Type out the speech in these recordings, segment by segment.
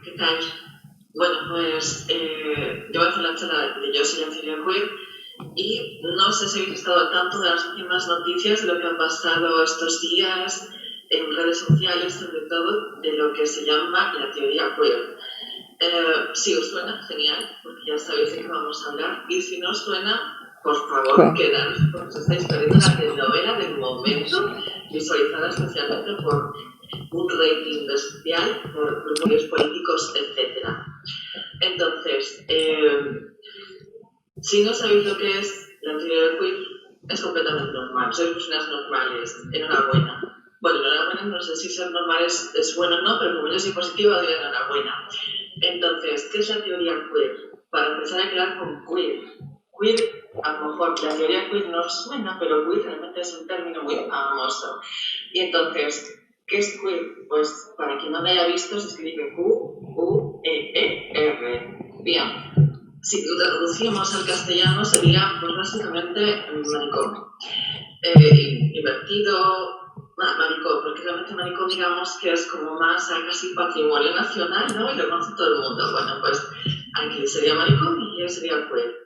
¿Qué tal? Bueno, pues yo voy a hacer la charla de Yo soy Ancelia Queer y no sé si habéis estado al tanto de las últimas noticias de lo que ha pasado estos días en redes sociales, sobre todo de lo que se llama la teoría queer. Si os suena, genial, porque ya sabéis de qué vamos a hablar. Y si no os suena, por favor, quedaros, porque os estáis perdiendo la telenovela del momento, visualizada especialmente por un rating bestial, por grupos políticos, etc. Entonces, si no sabéis lo que es la teoría queer, es completamente normal. Sois personas normales. Enhorabuena. Bueno, enhorabuena, no sé si ser normal es bueno o no, pero como yo soy positiva, doy enhorabuena. Entonces, ¿qué es la teoría queer? Para empezar a quedar con queer. Queer, a lo mejor la teoría queer no os suena, pero queer realmente es un término muy famoso. Y entonces, ¿qué es queer? Pues para quien no lo haya visto, se escribe Q-U-E-E-R. Bien. Si lo traducimos al castellano sería pues básicamente maricón. Divertido, maricón, porque realmente maricón digamos que es como más casi patrimonio nacional, ¿no? Y lo conoce todo el mundo. Bueno, pues aquí sería maricón y aquí sería queer.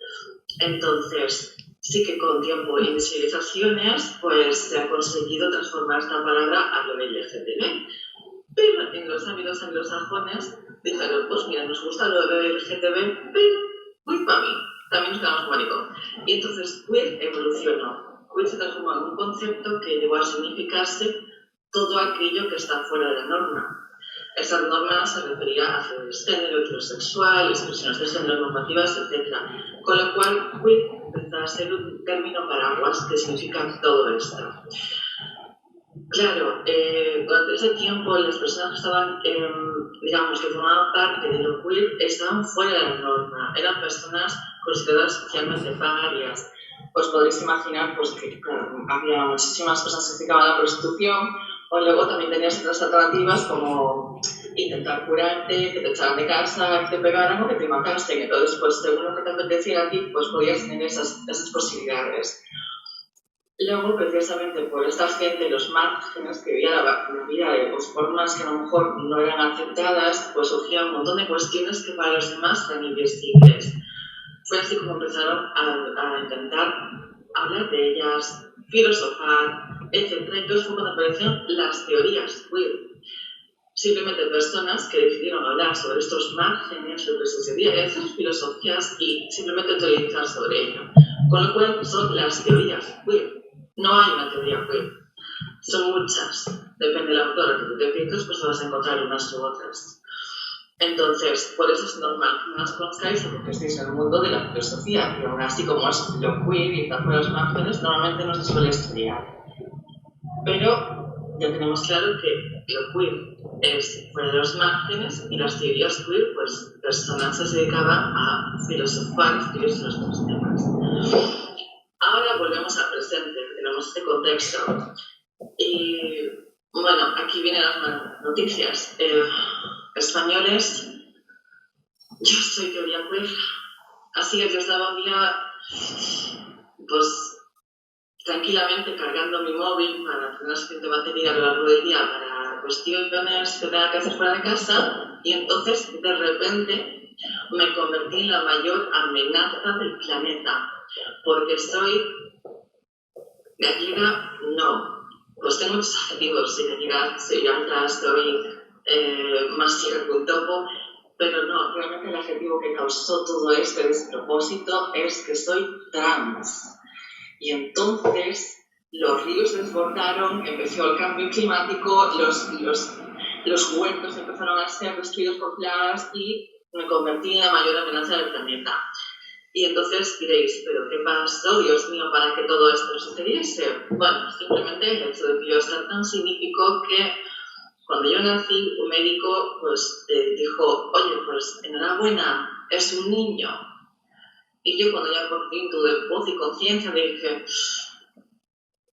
Entonces, sí que con tiempo y civilizaciones pues se ha conseguido transformar esta palabra a lo LGTB. Pero en los ámbitos anglosajones dijeron, pues mira, nos gusta lo de LGTB, pero muy para mí, también nos quedamos con maricón. Y entonces queer evolucionó. Queer se transformó en un concepto que llegó a significarse todo aquello que está fuera de la norma. Esa norma se refería a género, heterosexual, expresiones de género, normativas, etc. Con lo cual, queer empezó a ser un término paraguas que significa todo esto. Claro, durante ese tiempo las personas que estaban, digamos, que formaban parte de lo queer estaban fuera de la norma, eran personas consideradas socialmente parias. Os podréis imaginar pues, que había muchísimas cosas que se dedicaban a la prostitución, o luego también tenías otras alternativas como intentar curarte, que te echaran de casa, que te pegaran o que te matasen. Entonces, pues según lo que te apeteciera a ti, pues podías tener esas posibilidades. Luego, precisamente por esta gente, los márgenes que veía la vida de formas que a lo mejor no eran aceptadas, pues surgían un montón de cuestiones que para los demás eran invisibles. Fue así como empezaron a intentar hablar de ellas, filosofar, etc. Entonces fue cuando aparecieron las teorías queer. Simplemente personas que decidieron hablar sobre estos márgenes, lo que sucedía, esas filosofías y simplemente teorizar sobre ello. Con lo cual son las teorías queer. No hay una teoría queer. Son muchas. Depende del autor que tú te fijes, pues vas a encontrar unas u otras. Entonces, por eso es normal que no las conozcáis porque estéis en el mundo de la filosofía. Y aún así, como es lo queer y está fuera de los márgenes, normalmente no se suele estudiar. Pero ya tenemos claro que lo queer es fuera de los márgenes y las teorías queer, pues personas que se dedicaban a filosofar y escribir sobre estos temas. Ahora volvemos al presente, tenemos este contexto. Y bueno, aquí vienen las noticias. Españoles, yo soy teoría queer, así que yo estaba un día, pues tranquilamente cargando mi móvil para tener suficiente batería a lo largo del día para cuestiones que tenga que hacer fuera de casa, y entonces de repente me convertí en la mayor amenaza del planeta, porque soy gallega, no. Pues tengo muchos adjetivos, soy gallega, soy alta, soy más chica que un topo, pero no, realmente el adjetivo que causó todo este despropósito es que soy trans. Y entonces los ríos se desbordaron, empezó el cambio climático, los huertos empezaron a ser destruidos por plagas y me convertí en la mayor amenaza del planeta. Y entonces diréis, ¿pero qué pasó, Dios mío, para que todo esto sucediese? Bueno, simplemente el hecho de que yo estar tan significó que cuando yo nací, un médico pues dijo, oye, pues enhorabuena, es un niño. Y yo cuando ya por fin tuve voz y conciencia dije,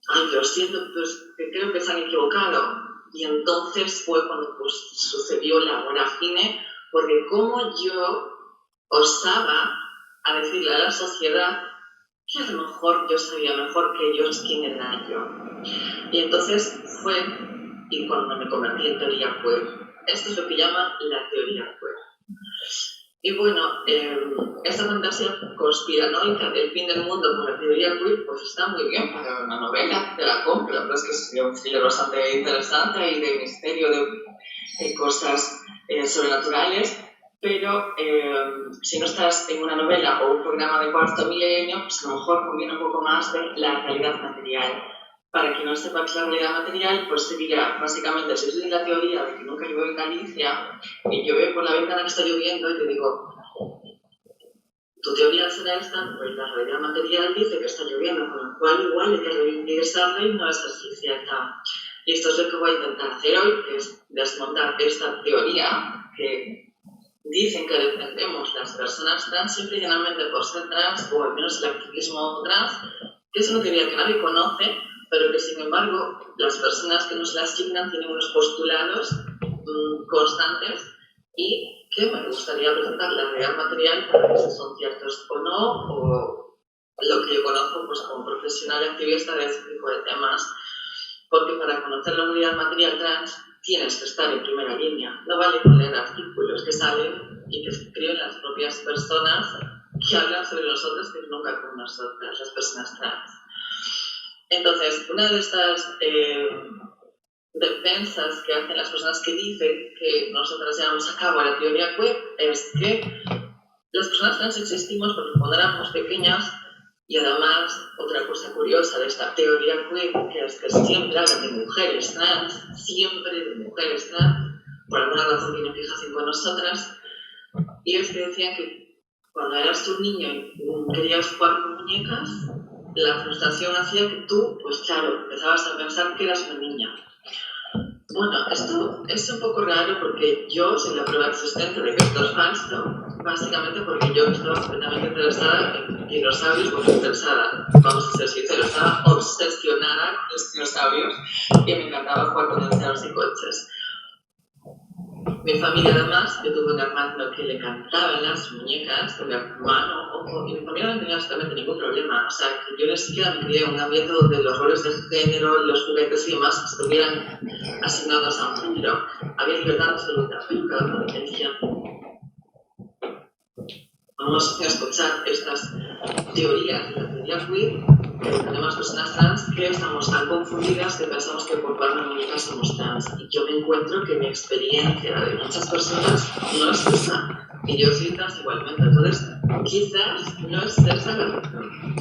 ay, lo siento, pues que creo que se han equivocado. Y entonces fue cuando pues, sucedió la vorágine, porque como yo osaba a decirle a la sociedad que a lo mejor yo sabía mejor que ellos quién era yo. Y entonces fue, y cuando me convertí en teoría queer, Esto es lo que llaman la teoría queer. Y bueno, esta fantasía conspiranoica del fin del mundo por la teoría queer, pues está muy bien para una novela, te la compro. La verdad es que es un thriller bastante interesante y de misterio, de cosas sobrenaturales, pero si no estás en una novela o un programa de cuarto milenio, pues a lo mejor conviene un poco más de la realidad material. Para quien no sepa qué es la realidad material, pues sería básicamente, si estoy en la teoría de que nunca llueve en Galicia y yo veo por la ventana que está lloviendo y te digo, tu teoría será esta, pues la realidad material dice que está lloviendo, con lo cual igual hay que revisarla y no es así cierta. Y esto es lo que voy a intentar hacer hoy, que es desmontar esta teoría que dicen que defendemos las personas trans simple y llanamente por ser trans, o al menos el activismo trans, que es una teoría que nadie conoce, pero que sin embargo las personas que nos la asignan tienen unos postulados constantes y que me gustaría presentar la realidad material para ver si son ciertos o no, o lo que yo conozco pues, como profesional y activista de este tipo de temas, porque para conocer la realidad material trans tienes que estar en primera línea. No vale con leer artículos que salen y que escriben las propias personas que hablan sobre nosotros, pero nunca con nosotras, las personas trans. Entonces, una de estas defensas que hacen las personas que dicen que nosotras llevamos a cabo la teoría queer es que las personas trans existimos porque cuando éramos pequeñas, y además otra cosa curiosa de esta teoría queer, que es que siempre hablan de mujeres trans, por alguna razón tienen fijación con nosotras, y es que decían que cuando eras un niño y querías jugar con muñecas, la frustración hacía que tú, pues claro, empezabas a pensar que eras una niña. Bueno, esto es un poco raro porque yo soy la prueba existente de que esto es falso, básicamente porque yo estaba completamente interesada en dinosaurios, vamos a ser sinceros, estaba obsesionada con los dinosaurios y me encantaba jugar con dinosaurios y coches. Mi familia además, yo tuve un hermano que le encantaban las muñecas, un hermano, y mi familia no tenía absolutamente ningún problema. O sea, que yo ni siquiera me crié en un ambiente donde los roles de género, los juguetes y demás estuvieran asignados a un género. Había libertad absoluta, pero cada uno decía. Vamos a escuchar estas teorías de la teoría queer, que tenemos personas trans que estamos tan confundidas que pensamos que por jugar muñecas somos trans. Y yo me encuentro que mi experiencia de muchas personas no es esa. Y yo soy trans igualmente. Entonces, quizás no es esa la razón.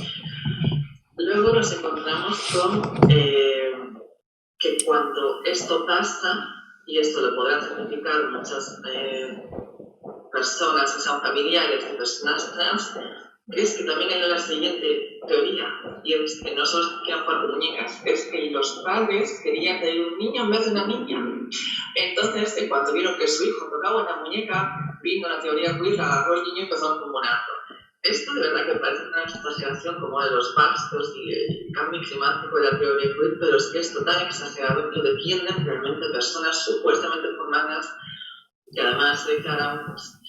Luego nos encontramos con que cuando esto pasa, y esto lo podrán certificar muchas personas que sean familiares de personas trans, es que también hay la siguiente teoría, y es que no solo querían jugar con muñecas, es que los padres querían tener un niño en vez de una niña. Entonces, cuando vieron que su hijo tocaba una muñeca, vino la teoría queer, la agarró el niño y empezó a pulmonarlo. Esto de verdad que parece una exageración como de los pastos y el cambio climático de la teoría queer, pero es que es total exagerado y defienden realmente personas supuestamente formadas que además se declaran pues,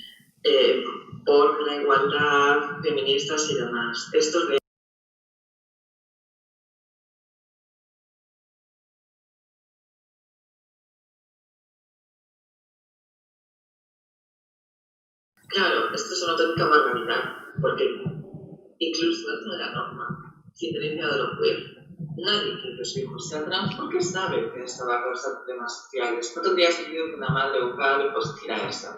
por la igualdad, feministas y demás. Esto de claro, esto es una auténtica barbaridad, porque incluso dentro de la norma, sin tener miedo de lo queer, nadie quiere que su hijo sea trans porque sabe que esto va a causar problemas sociales. No tendría sentido que una madre o un padre pues hiciera esto.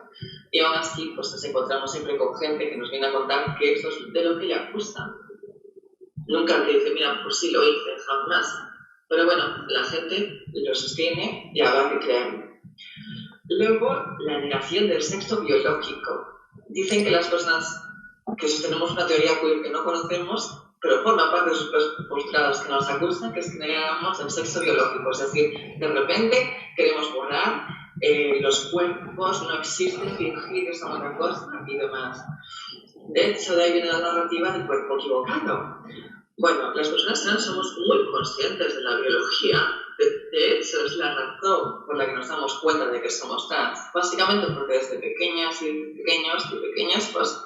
Y aún así, pues nos encontramos siempre con gente que nos viene a contar que esto es de lo que le acusan. Nunca te dice, mira, pues sí lo hice, jamás. Pero bueno, la gente lo sostiene y habrá que creerlo. Luego, la negación del sexo biológico. Dicen que las personas que sostenemos una teoría queer que no conocemos, pero forma parte de sus postulados que nos acusan, que es que negamos el sexo biológico. Es decir, de repente queremos borrar los cuerpos, no existen, fingir que son otra cosa y demás. De hecho, de ahí viene la narrativa del cuerpo equivocado. Bueno, las personas trans somos muy conscientes de la biología. De hecho, es la razón por la que nos damos cuenta de que somos trans. Básicamente porque desde pequeñas y pequeñas, pues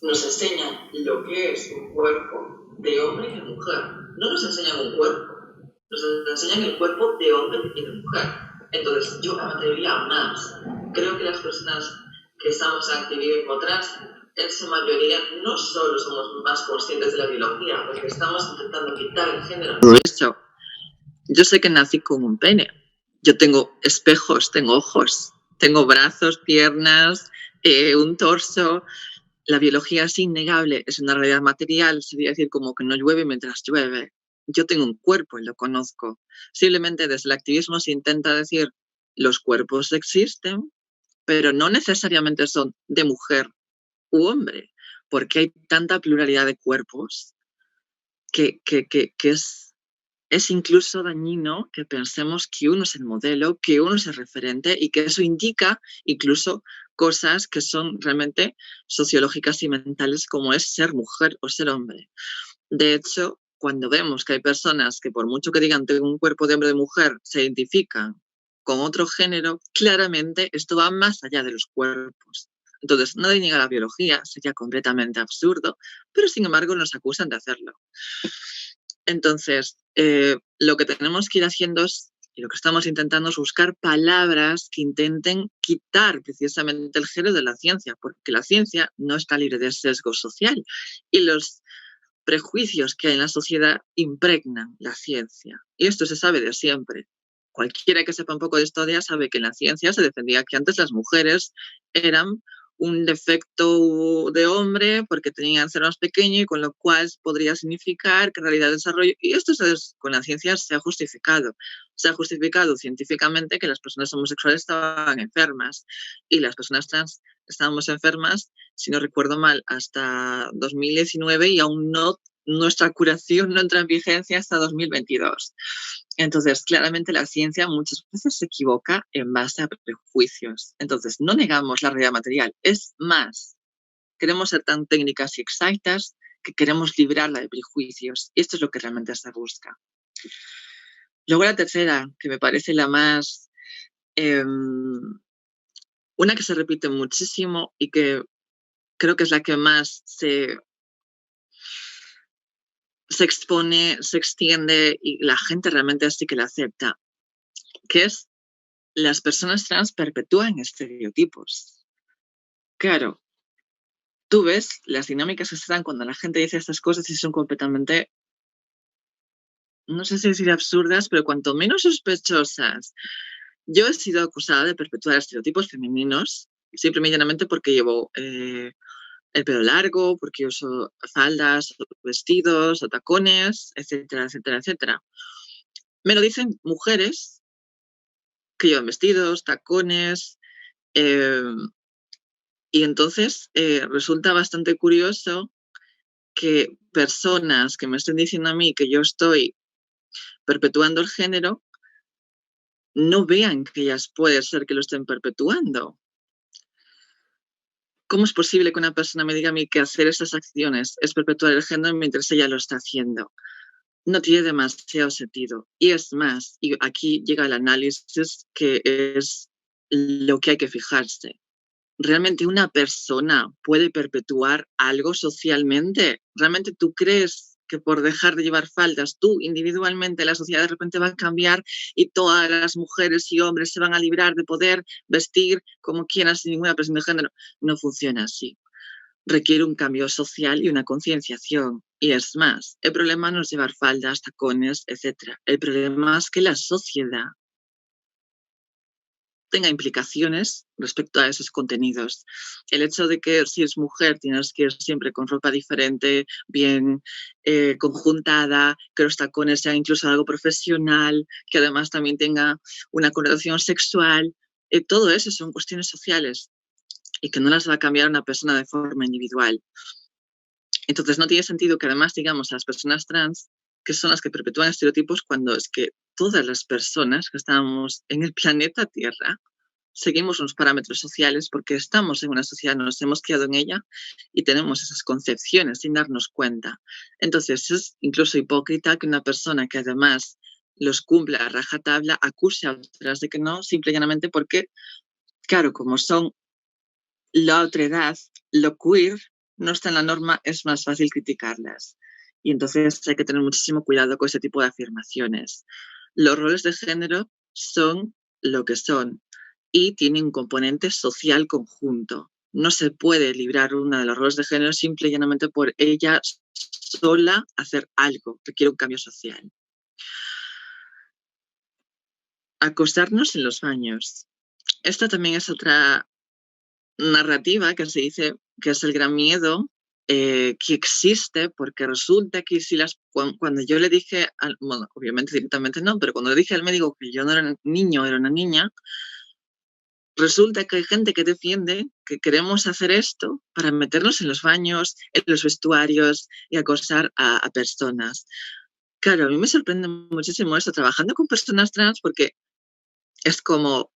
nos enseñan lo que es un cuerpo de hombre y de mujer. No nos enseñan un cuerpo, nos enseñan el cuerpo de hombre y de mujer. Entonces, yo me atrevería más. Creo que las personas que estamos en activismo trans, en su mayoría, no solo somos más conscientes de la biología, porque estamos intentando quitar el género. Por eso, yo sé que nací con un pene. Yo tengo espejos, tengo ojos, tengo brazos, piernas, un torso. La biología es innegable, es una realidad material, sería decir como que no llueve mientras llueve. Yo tengo un cuerpo y lo conozco. Simplemente desde el activismo se intenta decir los cuerpos existen, pero no necesariamente son de mujer u hombre, porque hay tanta pluralidad de cuerpos que es incluso dañino que pensemos que uno es el modelo, que uno es el referente y que eso indica incluso cosas que son realmente sociológicas y mentales como es ser mujer o ser hombre. De hecho, cuando vemos que hay personas que por mucho que digan tengo un cuerpo de hombre o de mujer, se identifican con otro género, claramente esto va más allá de los cuerpos. Entonces, nadie niega la biología, sería completamente absurdo, pero sin embargo nos acusan de hacerlo. Entonces, lo que tenemos que ir haciendo es, y lo que estamos intentando es buscar palabras que intenten quitar precisamente el género de la ciencia, porque la ciencia no está libre de sesgo social y los prejuicios que hay en la sociedad impregnan la ciencia. Y esto se sabe de siempre. Cualquiera que sepa un poco de historia sabe que en la ciencia se defendía que antes las mujeres eran un defecto de hombre porque tenían que ser más pequeño y con lo cual podría significar que en realidad el desarrollo, y esto con la ciencia se ha justificado científicamente que las personas homosexuales estaban enfermas y las personas trans estábamos enfermas, si no recuerdo mal, hasta 2019 y aún no, nuestra curación no entra en vigencia hasta 2022. Entonces, claramente la ciencia muchas veces se equivoca en base a prejuicios. Entonces, no negamos la realidad material. Es más, queremos ser tan técnicas y exactas que queremos librarla de prejuicios. Y esto es lo que realmente se busca. Luego la tercera, que me parece la más... una que se repite muchísimo y que creo que es la que más se expone, se extiende y la gente realmente sí que la acepta, que es las personas trans perpetúan estereotipos. Claro, tú ves las dinámicas que se dan cuando la gente dice estas cosas y son completamente, no sé si decir absurdas, pero cuanto menos sospechosas. Yo he sido acusada de perpetuar estereotipos femeninos, simple y llanamente porque llevo el pelo largo, porque uso faldas, o vestidos, o tacones, etcétera, etcétera, etcétera. Me lo dicen mujeres que llevan vestidos, tacones, y entonces resulta bastante curioso que personas que me estén diciendo a mí que yo estoy perpetuando el género no vean que ellas puede ser que lo estén perpetuando. ¿Cómo es posible que una persona me diga a mí que hacer esas acciones es perpetuar el género mientras ella lo está haciendo? No tiene demasiado sentido. Y es más, y aquí llega el análisis que es lo que hay que fijarse. ¿Realmente una persona puede perpetuar algo socialmente? ¿Realmente tú crees que por dejar de llevar faldas, tú individualmente, la sociedad de repente va a cambiar y todas las mujeres y hombres se van a librar de poder vestir como quieran sin ninguna presión de género? No funciona así. Requiere un cambio social y una concienciación. Y es más, el problema no es llevar faldas, tacones, etc. El problema es que la sociedad tenga implicaciones respecto a esos contenidos. El hecho de que si es mujer tienes que ir siempre con ropa diferente, bien conjuntada, que los tacones sean incluso algo profesional, que además también tenga una connotación sexual, todo eso son cuestiones sociales y que no las va a cambiar una persona de forma individual. Entonces no tiene sentido que además digamos a las personas trans que son las que perpetúan estereotipos cuando es que todas las personas que estamos en el planeta Tierra seguimos unos parámetros sociales porque estamos en una sociedad, nos hemos criado en ella y tenemos esas concepciones sin darnos cuenta. Entonces es incluso hipócrita que una persona que además los cumple a rajatabla acuse a otras de que no, simple y llanamente porque, claro, como son la otredad, lo queer, no está en la norma, es más fácil criticarlas. Y entonces hay que tener muchísimo cuidado con ese tipo de afirmaciones. Los roles de género son lo que son y tiene un componente social conjunto. No se puede librar una de los roles de género simple y llanamente por ella sola hacer algo, requiere un cambio social. Acostarnos en los baños. Esta también es otra narrativa que se dice que es el gran miedo que existe, porque resulta que si cuando yo le dije, bueno, obviamente directamente no, pero cuando le dije al médico que yo no era un niño, era una niña, resulta que hay gente que defiende que queremos hacer esto para meternos en los baños, en los vestuarios y acosar a personas. Claro, a mí me sorprende muchísimo esto, trabajando con personas trans, porque es como,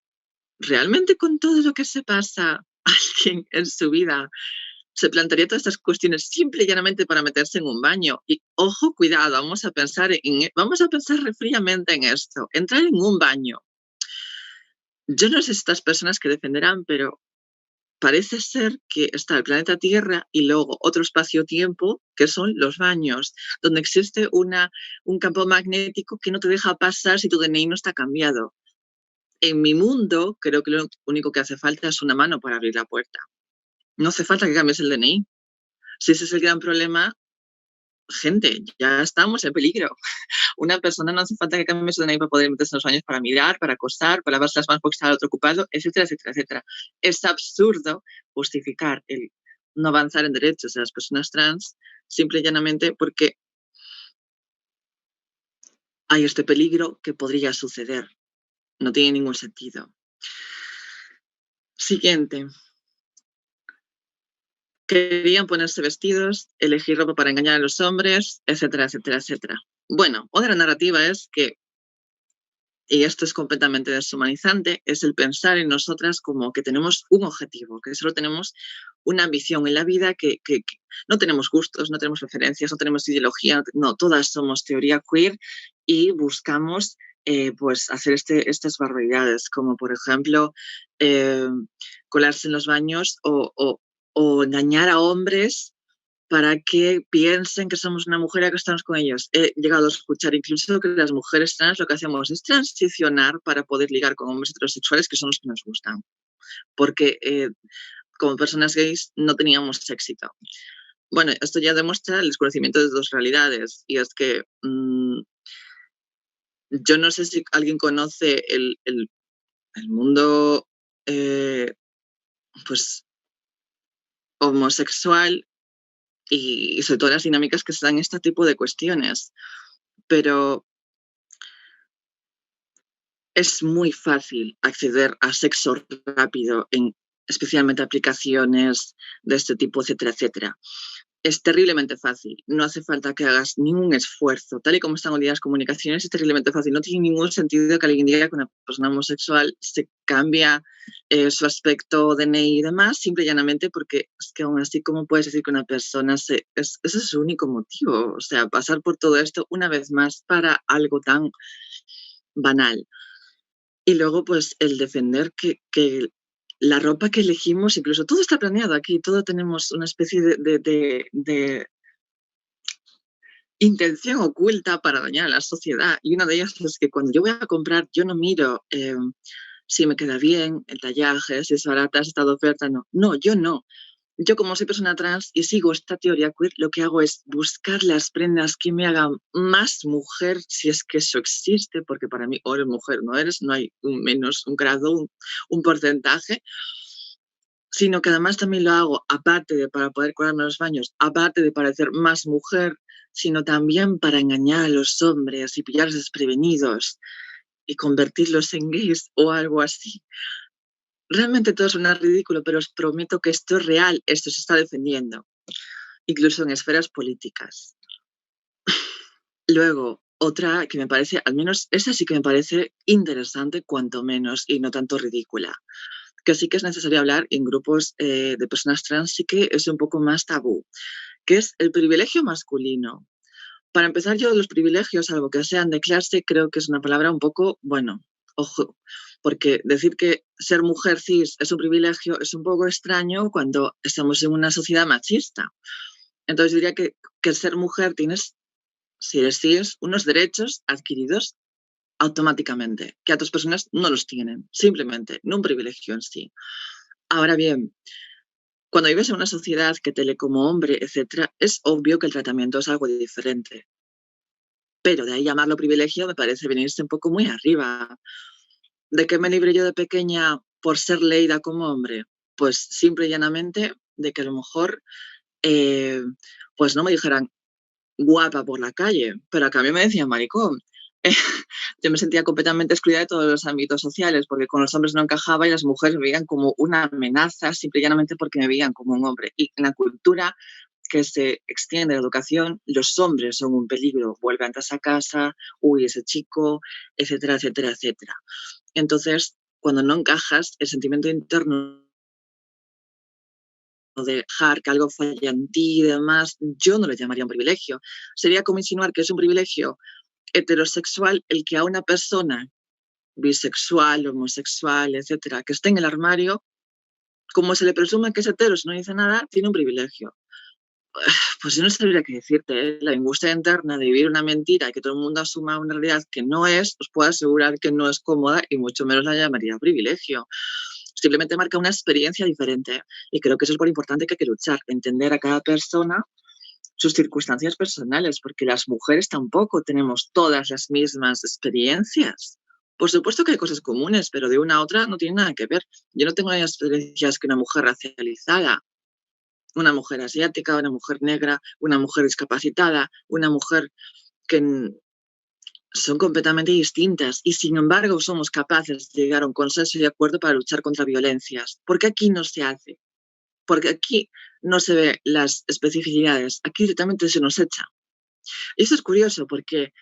realmente con todo lo que se pasa alguien en su vida se plantearía todas estas cuestiones simple y llanamente para meterse en un baño. Y ojo, cuidado, vamos a pensar fríamente en esto. Entrar en un baño. Yo no sé estas personas que defenderán, pero parece ser que está el planeta Tierra y luego otro espacio-tiempo, que son los baños, donde existe un campo magnético que no te deja pasar si tu DNI no está cambiado. En mi mundo, creo que lo único que hace falta es una mano para abrir la puerta. No hace falta que cambies el DNI. Si ese es el gran problema, gente, ya estamos en peligro. Una persona no hace falta que cambie su DNI para poder meterse en los baños, para mirar, para acostar, para lavarse las manos porque está el otro ocupado, etcétera, etcétera, etcétera. Es absurdo justificar el no avanzar en derechos de las personas trans simple y llanamente porque hay este peligro que podría suceder. No tiene ningún sentido. Siguiente. Querían ponerse vestidos, elegir ropa para engañar a los hombres, etcétera, etcétera, etcétera. Bueno, otra narrativa es que, y esto es completamente deshumanizante, es el pensar en nosotras como que tenemos un objetivo, que solo tenemos una ambición en la vida, que no tenemos gustos, no tenemos preferencias, no tenemos ideología, no, todas somos teoría queer y buscamos pues hacer estas barbaridades, como por ejemplo colarse en los baños o engañar a hombres para que piensen que somos una mujer y que estamos con ellos. He llegado a escuchar incluso que las mujeres trans lo que hacemos es transicionar para poder ligar con hombres heterosexuales que son los que nos gustan, porque como personas gays no teníamos éxito. Bueno, esto ya demuestra el desconocimiento de dos realidades, y es que yo no sé si alguien conoce el mundo pues homosexual y sobre todo las dinámicas que se dan en este tipo de cuestiones, pero es muy fácil acceder a sexo rápido en especialmente aplicaciones de este tipo, etcétera, etcétera. Es terriblemente fácil, no hace falta que hagas ningún esfuerzo. Tal y como están hoy día las comunicaciones, es terriblemente fácil. No tiene ningún sentido que alguien diga que una persona homosexual se cambia su aspecto, DNI y demás, simple y llanamente porque es que aún así, ¿cómo puedes decir que una persona ese es su único motivo? O sea, pasar por todo esto una vez más para algo tan banal. Y luego, pues, el defender que la ropa que elegimos, incluso todo está planeado aquí, todo tenemos una especie de intención oculta para dañar a la sociedad. Y una de ellas es que cuando yo voy a comprar, yo no miro si me queda bien, el tallaje, si es barata, si está de oferta, no. No, yo no. Yo como soy persona trans y sigo esta teoría queer, lo que hago es buscar las prendas que me hagan más mujer, si es que eso existe, porque para mí o eres mujer o no eres, no hay un menos, un grado, un porcentaje, sino que además también lo hago, aparte de para poder colarme los baños, aparte de parecer más mujer, sino también para engañar a los hombres y pillarlos desprevenidos y convertirlos en gays o algo así. Realmente todo suena ridículo, pero os prometo que esto es real, esto se está defendiendo, incluso en esferas políticas. Luego, otra que me parece, al menos esa sí que me parece interesante, cuanto menos, y no tanto ridícula, que sí que es necesario hablar en grupos de personas trans, sí que es un poco más tabú, que es el privilegio masculino. Para empezar, yo los privilegios, salvo que sean de clase, creo que es una palabra un poco, bueno, ojo, porque decir que ser mujer cis es un privilegio es un poco extraño cuando estamos en una sociedad machista. Entonces diría que ser mujer tienes, si eres cis, unos derechos adquiridos automáticamente, que otras personas no los tienen, simplemente, no un privilegio en sí. Ahora bien, cuando vives en una sociedad que te lee como hombre, etcétera, es obvio que el tratamiento es algo diferente. Pero de ahí llamarlo privilegio me parece venirse un poco muy arriba. ¿De qué me libré yo de pequeña por ser leída como hombre? Pues simple y llanamente de que a lo mejor pues no me dijeran guapa por la calle, pero a cambio me decían maricón. Yo me sentía completamente excluida de todos los ámbitos sociales porque con los hombres no encajaba y las mujeres me veían como una amenaza simple y llanamente porque me veían como un hombre. Y en la cultura que se extiende la educación, los hombres son un peligro, vuelve antes a casa, uy, ese chico, etcétera, etcétera, etcétera. Entonces, cuando no encajas, el sentimiento interno de dejar que algo falle en ti y demás, yo no le llamaría un privilegio. Sería como insinuar que es un privilegio heterosexual el que a una persona bisexual, homosexual, etcétera, que esté en el armario, como se le presume que es hetero, si no dice nada, tiene un privilegio. Pues yo no sabría qué decirte, ¿eh? La angustia interna de vivir una mentira y que todo el mundo asuma una realidad que no es, os puedo asegurar que no es cómoda y mucho menos la llamaría privilegio. Simplemente marca una experiencia diferente y creo que eso es por importante que hay que luchar, entender a cada persona sus circunstancias personales, porque las mujeres tampoco tenemos todas las mismas experiencias. Por supuesto que hay cosas comunes, pero de una a otra no tiene nada que ver. Yo no tengo las mismas experiencias que una mujer racializada, una mujer asiática, una mujer negra, una mujer discapacitada, una mujer que son completamente distintas y sin embargo somos capaces de llegar a un consenso y acuerdo para luchar contra violencias. ¿Por qué aquí no se hace? Porque aquí no se ve las especificidades, aquí directamente se nos echa. Y eso es curioso porque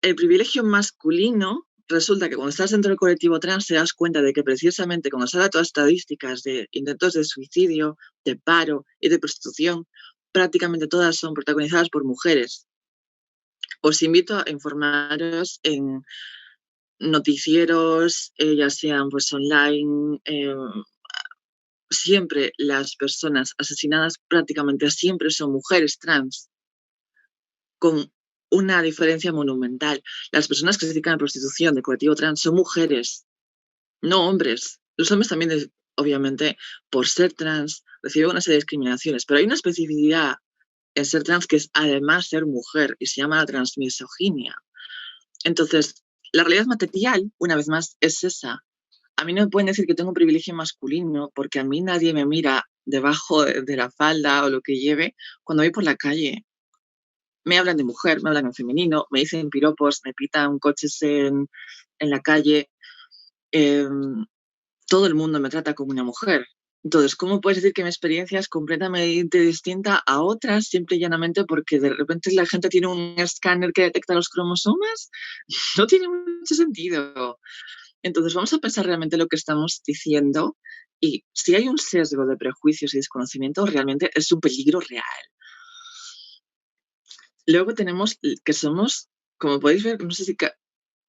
el privilegio masculino resulta que cuando estás dentro del colectivo trans te das cuenta de que precisamente cuando salen todas las estadísticas de intentos de suicidio, de paro y de prostitución, prácticamente todas son protagonizadas por mujeres. Os invito a informaros en noticieros, ya sean pues online, siempre las personas asesinadas prácticamente siempre son mujeres trans, con una diferencia monumental. Las personas que se dedican a la prostitución de colectivo trans son mujeres, no hombres. Los hombres también, obviamente, por ser trans, reciben una serie de discriminaciones, pero hay una especificidad en ser trans que es además ser mujer y se llama la transmisoginia. Entonces, la realidad material, una vez más, es esa. A mí no me pueden decir que tengo un privilegio masculino porque a mí nadie me mira debajo de la falda o lo que lleve cuando voy por la calle. Me hablan de mujer, me hablan en femenino, me dicen piropos, me pitan coches en la calle. Eh, todo el mundo me trata como una mujer. Entonces, ¿cómo puedes decir que mi experiencia es completamente distinta a otras simple y llanamente porque de repente la gente tiene un escáner que detecta los cromosomas? No tiene mucho sentido. Entonces, vamos a pensar realmente lo que estamos diciendo y si hay un sesgo de prejuicios y desconocimiento, realmente es un peligro real. Luego tenemos que somos, como podéis ver, no sé si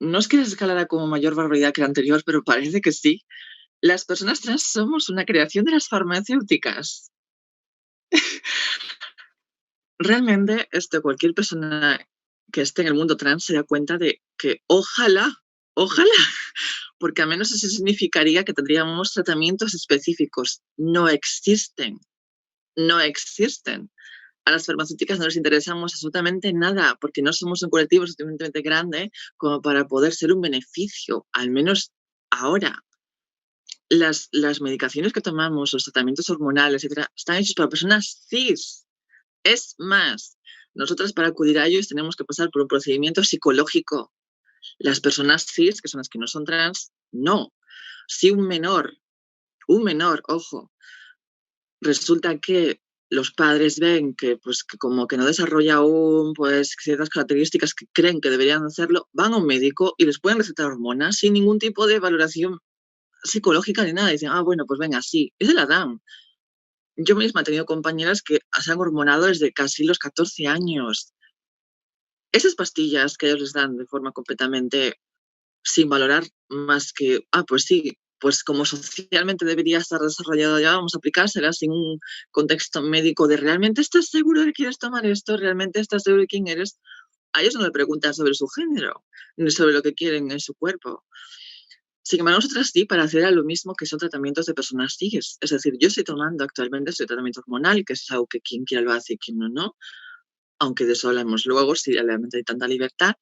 no es que la escalara como mayor barbaridad que la anterior, pero parece que sí. Las personas trans somos una creación de las farmacéuticas. Realmente, cualquier persona que esté en el mundo trans se da cuenta de que ojalá, porque al menos eso significaría que tendríamos tratamientos específicos. No existen. A las farmacéuticas no les interesamos absolutamente nada, porque no somos un colectivo suficientemente grande como para poder ser un beneficio, al menos ahora. Las medicaciones que tomamos, los tratamientos hormonales, etcétera, están hechos para personas cis. Es más, nosotras para acudir a ellos tenemos que pasar por un procedimiento psicológico. Las personas cis, que son las que no son trans, no. Si un menor, ojo, resulta que los padres ven que, pues, que como que no desarrolla aún pues, ciertas características que creen que deberían hacerlo, van a un médico y les pueden recetar hormonas sin ningún tipo de valoración psicológica ni nada. Dicen, bueno, pues venga, sí, es la dan. Yo misma he tenido compañeras que se han hormonado desde casi los 14 años. Esas pastillas que ellos les dan de forma completamente sin valorar más que, pues sí, pues como socialmente debería estar desarrollado ya, vamos a aplicárselas sin un contexto médico de ¿realmente estás seguro de que quieres tomar esto? ¿Realmente estás seguro de quién eres? A ellos no le preguntan sobre su género, ni sobre lo que quieren en su cuerpo. Sin embargo, nosotras sí, para hacer lo mismo que son tratamientos de personas cis. Es decir, yo estoy tomando actualmente este tratamiento hormonal, que es algo que quien quiera lo hace y quien no, aunque de eso hablamos luego, si realmente hay tanta libertad.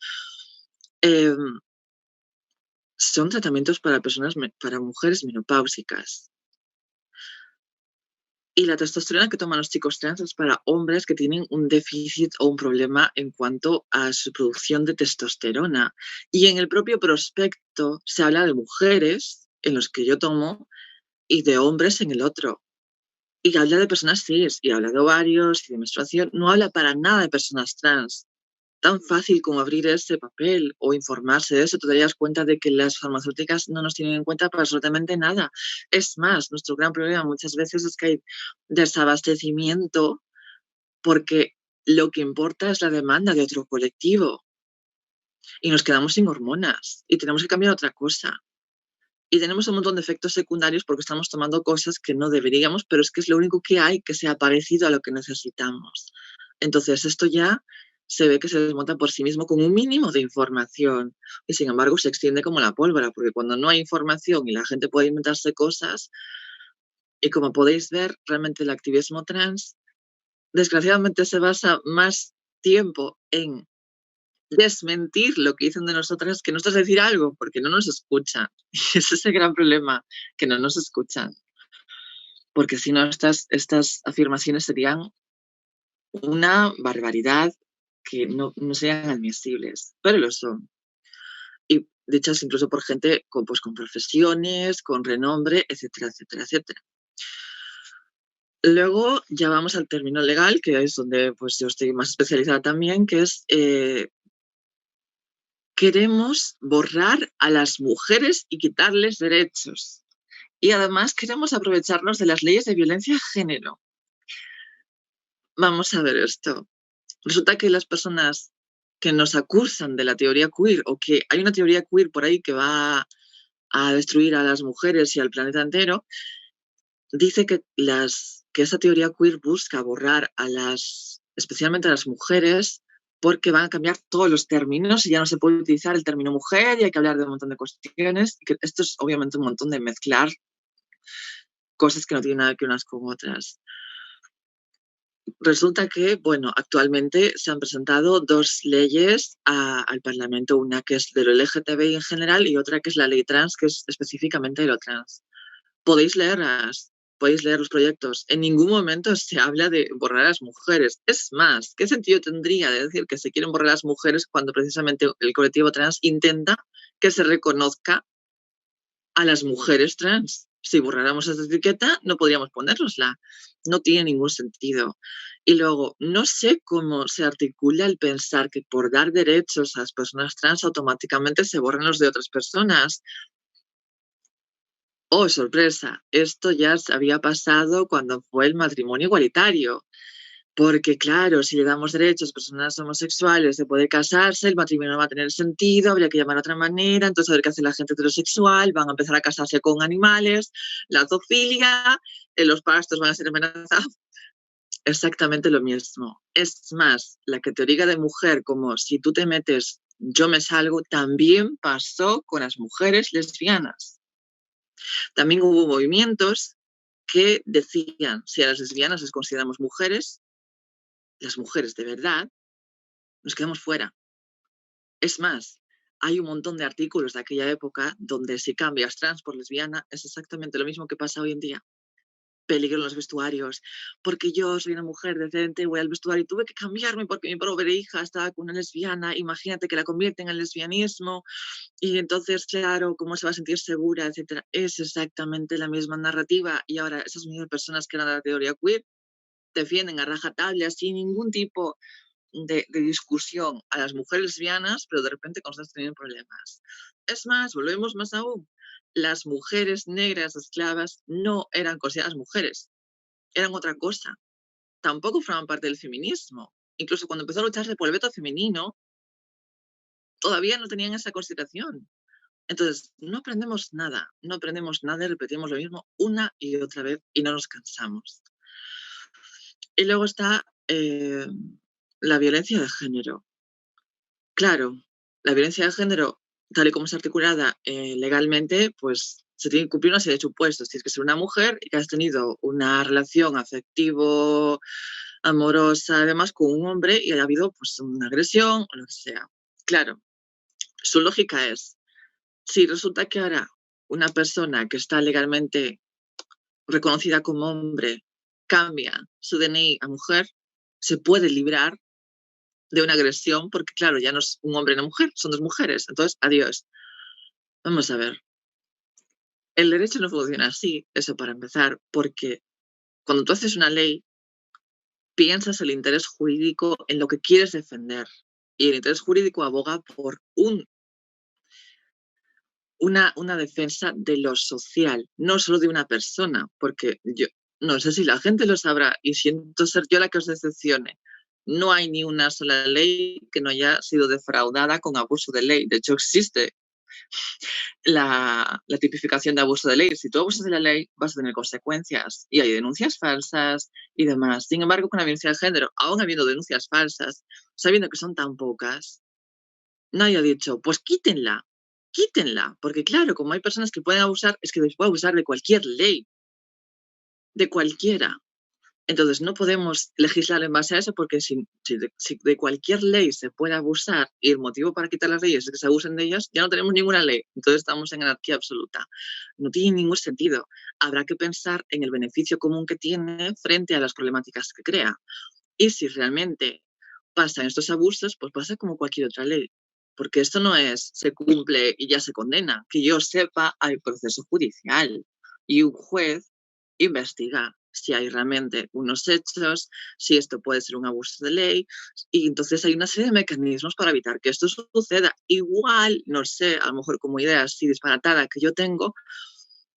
Son tratamientos para para mujeres menopáusicas. Y la testosterona que toman los chicos trans es para hombres que tienen un déficit o un problema en cuanto a su producción de testosterona. Y en el propio prospecto se habla de mujeres, en los que yo tomo, y de hombres en el otro. Y habla de personas cis, y habla de ovarios y de menstruación. No habla para nada de personas trans. Tan fácil como abrir ese papel o informarse de eso, te darías cuenta de que las farmacéuticas no nos tienen en cuenta para absolutamente nada. Es más, nuestro gran problema muchas veces es que hay desabastecimiento porque lo que importa es la demanda de otro colectivo y nos quedamos sin hormonas y tenemos que cambiar otra cosa. Y tenemos un montón de efectos secundarios porque estamos tomando cosas que no deberíamos, pero es que es lo único que hay que sea parecido a lo que necesitamos. Entonces, esto ya se ve que se desmonta por sí mismo con un mínimo de información y sin embargo se extiende como la pólvora, porque cuando no hay información y la gente puede inventarse cosas, y como podéis ver, realmente el activismo trans desgraciadamente se basa más tiempo en desmentir lo que dicen de nosotras que nosotros decir algo, porque no nos escuchan. Y ese es el gran problema, que no nos escuchan. Porque si no, estas afirmaciones serían una barbaridad que no sean admisibles, pero lo son. Y dichas incluso por gente con profesiones, con renombre, etcétera, etcétera, etcétera. Luego ya vamos al término legal, que es donde pues, yo estoy más especializada también, que es queremos borrar a las mujeres y quitarles derechos. Y además queremos aprovecharnos de las leyes de violencia de género. Vamos a ver esto. Resulta que las personas que nos acusan de la teoría queer o que hay una teoría queer por ahí que va a destruir a las mujeres y al planeta entero, dice que esa teoría queer busca borrar especialmente a las mujeres, porque van a cambiar todos los términos y ya no se puede utilizar el término mujer y hay que hablar de un montón de cuestiones. Que esto es obviamente un montón de mezclar cosas que no tienen nada que unas con otras. Resulta que, bueno, actualmente se han presentado dos leyes al Parlamento, una que es de lo LGTBI en general y otra que es la ley trans, que es específicamente de lo trans. Podéis leer los proyectos. En ningún momento se habla de borrar a las mujeres. Es más, ¿qué sentido tendría de decir que se quieren borrar a las mujeres cuando precisamente el colectivo trans intenta que se reconozca a las mujeres trans? Si borráramos esa etiqueta, no podríamos ponérnosla. No tiene ningún sentido. Y luego, no sé cómo se articula el pensar que por dar derechos a las personas trans automáticamente se borran los de otras personas. Oh, sorpresa, esto ya se había pasado cuando fue el matrimonio igualitario. Porque claro, si le damos derechos a personas homosexuales de poder casarse, el matrimonio no va a tener sentido, habría que llamar de otra manera, entonces a ver qué hace la gente heterosexual, van a empezar a casarse con animales, la zoofilia, los pastos van a ser amenazados. Exactamente lo mismo. Es más, la categoría de mujer, como si tú te metes, yo me salgo, también pasó con las mujeres lesbianas. También hubo movimientos que decían, si a las lesbianas les consideramos mujeres, las mujeres de verdad, nos quedamos fuera. Es más, hay un montón de artículos de aquella época donde si cambias trans por lesbiana es exactamente lo mismo que pasa hoy en día. Peligro en los vestuarios, porque yo soy una mujer decente, voy al vestuario y tuve que cambiarme porque mi pobre hija estaba con una lesbiana, imagínate que la convierten en el lesbianismo y entonces, claro, ¿cómo se va a sentir segura, etcétera? Es exactamente la misma narrativa y ahora esas mismas personas que eran de la teoría queer defienden a rajatabla sin ningún tipo de discusión a las mujeres lesbianas, pero de repente constantemente teniendo problemas. Es más, volvemos más aún. Las mujeres negras esclavas no eran consideradas mujeres, eran otra cosa. Tampoco formaban parte del feminismo. Incluso cuando empezó a lucharse por el veto femenino, todavía no tenían esa consideración. Entonces, no aprendemos nada y repetimos lo mismo una y otra vez y no nos cansamos. Y luego está la violencia de género. claro, la violencia de género, tal y como está articulada legalmente, pues se tiene que cumplir una serie de supuestos. Tienes que ser una mujer y que has tenido una relación afectivo, amorosa, además, con un hombre y haya habido pues una agresión o lo que sea. Claro, su lógica es, si resulta que ahora una persona que está legalmente reconocida como hombre cambia su DNI a mujer, se puede librar de una agresión porque, claro, ya no es un hombre y una mujer, son dos mujeres. Entonces, adiós. Vamos a ver. El derecho no funciona así, eso para empezar, porque cuando tú haces una ley, piensas el interés jurídico en lo que quieres defender. Y el interés jurídico aboga por una defensa de lo social, no solo de una persona, porque yo no sé si la gente lo sabrá y siento ser yo la que os decepcione. No hay ni una sola ley que no haya sido defraudada con abuso de ley. De hecho, existe la tipificación de abuso de ley. Si tú abusas de la ley, vas a tener consecuencias y hay denuncias falsas y demás. Sin embargo, con la violencia de género, aún habiendo denuncias falsas, sabiendo que son tan pocas, nadie ha dicho, pues quítenla, porque claro, como hay personas que pueden abusar, es que les puede abusar de cualquier ley, de cualquiera. Entonces no podemos legislar en base a eso porque si de cualquier ley se puede abusar y el motivo para quitar las leyes es que se abusen de ellas, ya no tenemos ninguna ley. Entonces estamos en anarquía absoluta. No tiene ningún sentido. Habrá que pensar en el beneficio común que tiene frente a las problemáticas que crea. Y si realmente pasan estos abusos, pues pasa como cualquier otra ley. Porque esto no es se cumple y ya se condena. Que yo sepa, hay proceso judicial y un juez investiga si hay realmente unos hechos, si esto puede ser un abuso de ley, y entonces hay una serie de mecanismos para evitar que esto suceda. Igual, no sé, a lo mejor como idea así disparatada que yo tengo,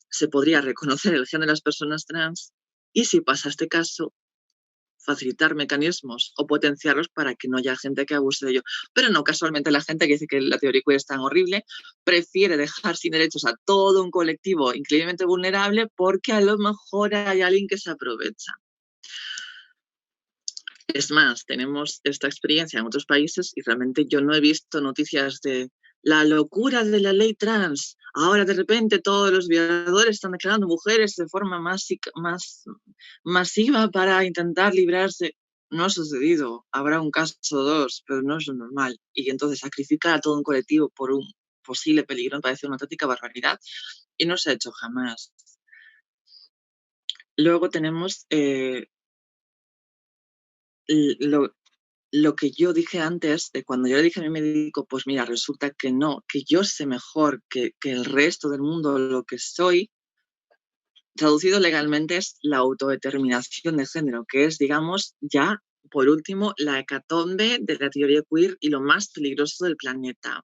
se podría reconocer el género de las personas trans y si pasa este caso, facilitar mecanismos o potenciarlos para que no haya gente que abuse de ello. Pero no, casualmente la gente que dice que la teoría queer es tan horrible prefiere dejar sin derechos a todo un colectivo increíblemente vulnerable porque a lo mejor hay alguien que se aprovecha. Es más, tenemos esta experiencia en otros países y realmente yo no he visto noticias de la locura de la ley trans. Ahora de repente todos los violadores están declarando mujeres de forma más masiva para intentar librarse. No ha sucedido. Habrá un caso o dos, pero no es lo normal. Y entonces sacrificar a todo un colectivo por un posible peligro me parece una auténtica barbaridad y no se ha hecho jamás. Luego tenemos lo que yo dije antes, de cuando yo le dije a mi médico, pues mira, resulta que no, que yo sé mejor que el resto del mundo lo que soy, traducido legalmente es la autodeterminación de género, que es, digamos, ya, por último, la hecatombe de la teoría queer y lo más peligroso del planeta.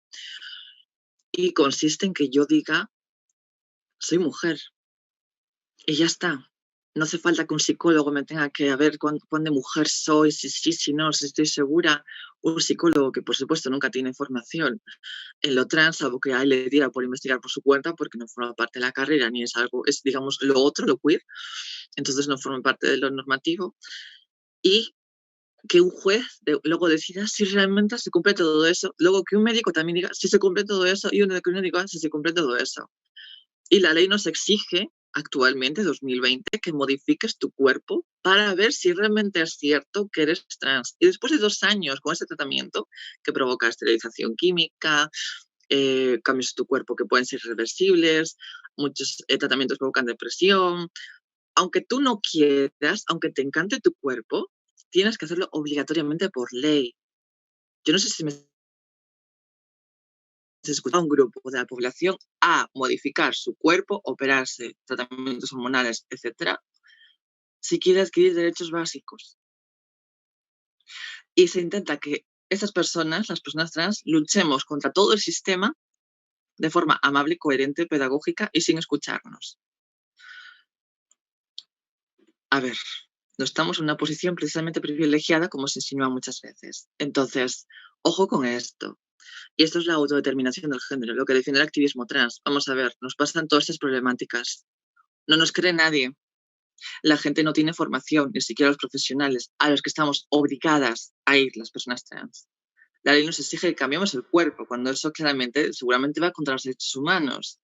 Y consiste en que yo diga, soy mujer, y ya está. No hace falta que un psicólogo me tenga que ver cuán de mujer soy, si sí, si no, si estoy segura. Un psicólogo que, por supuesto, nunca tiene formación en lo trans, salvo que a él le diera por investigar por su cuenta, porque no forma parte de la carrera, ni es algo, es, digamos, lo otro, lo queer. Entonces no forma parte de lo normativo. Y que un juez luego decida si realmente se cumple todo eso. Luego que un médico también diga si se cumple todo eso y uno diga si se cumple todo eso. Y la ley nos exige actualmente, 2020, que modifiques tu cuerpo para ver si realmente es cierto que eres trans. Y después de 2 años con ese tratamiento que provoca esterilización química, cambios en tu cuerpo que pueden ser irreversibles, muchos tratamientos provocan depresión. Aunque tú no quieras, aunque te encante tu cuerpo, tienes que hacerlo obligatoriamente por ley. Yo no sé si me escuchar a un grupo de la población a modificar su cuerpo, operarse, tratamientos hormonales, etcétera, si quiere adquirir derechos básicos. Y se intenta que estas personas, las personas trans, luchemos contra todo el sistema de forma amable, coherente, pedagógica y sin escucharnos. A ver, no estamos en una posición precisamente privilegiada como se insinúa muchas veces. Entonces, ojo con esto. Y esto es la autodeterminación del género, lo que defiende el activismo trans. Vamos a ver, nos pasan todas estas problemáticas. No nos cree nadie. La gente no tiene formación, ni siquiera los profesionales, a los que estamos obligadas a ir las personas trans. la ley nos exige que cambiemos el cuerpo, cuando eso claramente, seguramente va contra los derechos humanos.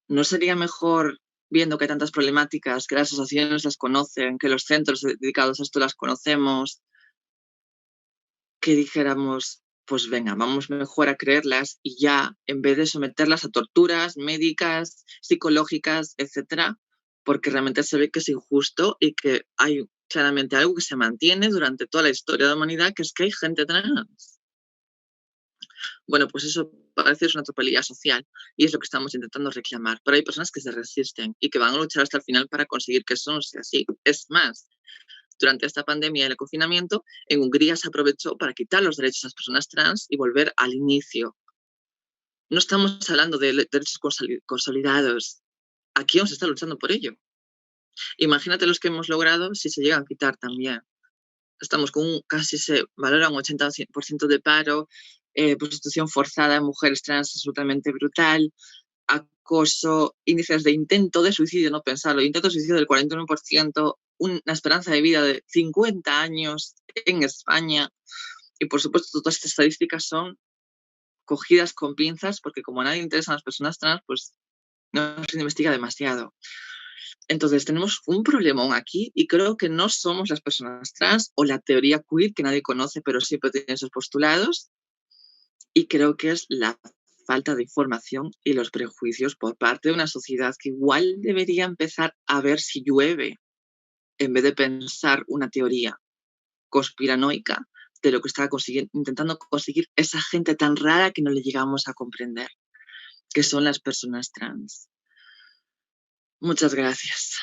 ¿No sería mejor, viendo que hay tantas problemáticas, que las asociaciones las conocen, que los centros dedicados a esto las conocemos, que dijéramos, pues venga, vamos mejor a creerlas y ya, en vez de someterlas a torturas médicas, psicológicas, etcétera, porque realmente se ve que es injusto y que hay claramente algo que se mantiene durante toda la historia de la humanidad, que es que hay gente trans. Bueno, pues eso parece una tropelía social y es lo que estamos intentando reclamar. Pero hay personas que se resisten y que van a luchar hasta el final para conseguir que eso no sea así. Es más, durante esta pandemia y el confinamiento, en Hungría se aprovechó para quitar los derechos a las personas trans y volver al inicio. No estamos hablando de derechos consolidados. Aquí vamos a estar luchando por ello. Imagínate los que hemos logrado si se llegan a quitar también. Estamos con casi se valora un 80% de paro, prostitución forzada de mujeres trans absolutamente brutal, acoso, índices de intento de suicidio, no pensarlo, intento de suicidio del 41%, una esperanza de vida de 50 años en España. Y por supuesto, todas estas estadísticas son cogidas con pinzas porque como a nadie interesan las personas trans, pues no se investiga demasiado. Entonces tenemos un problemón aquí y creo que no somos las personas trans o la teoría queer que nadie conoce pero siempre tiene sus postulados, y creo que es la falta de información y los prejuicios por parte de una sociedad que igual debería empezar a ver si llueve en vez de pensar una teoría conspiranoica de lo que está intentando conseguir esa gente tan rara que no le llegamos a comprender, que son las personas trans. Muchas gracias.